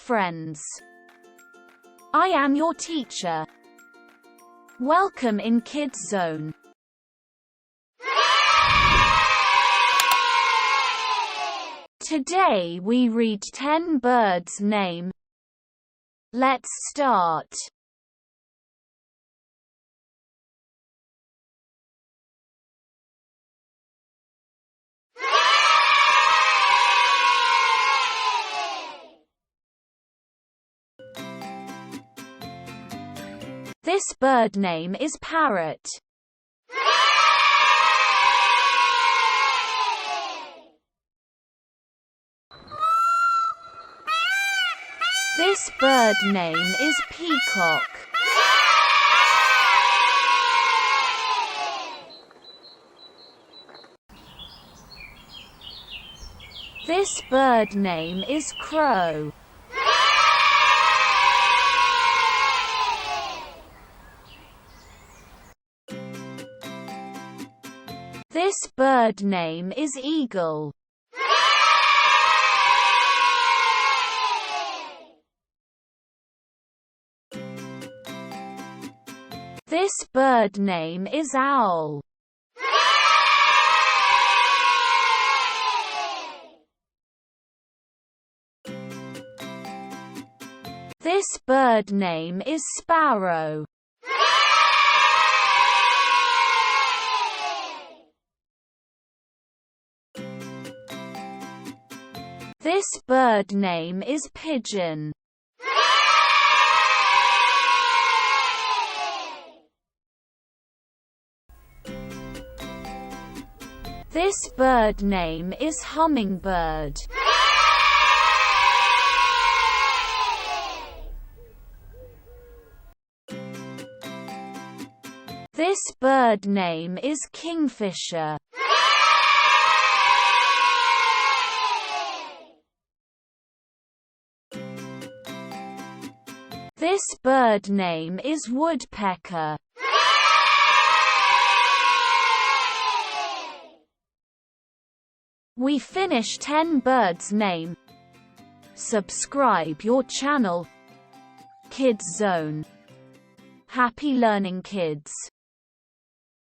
friends. I am your teacher. Welcome in Kids Zone. Today we read 10 birds' name. Let's start. This bird name is parrot. This bird name is peacock. This bird name is crow. This bird name is eagle. This bird name is owl. This bird name is sparrow. This bird name is pigeon. This bird name is hummingbird. This bird name is kingfisher. This bird name is woodpecker. We finish 10 birds' name. Subscribe your channel. Kids Zone. Happy learning, kids.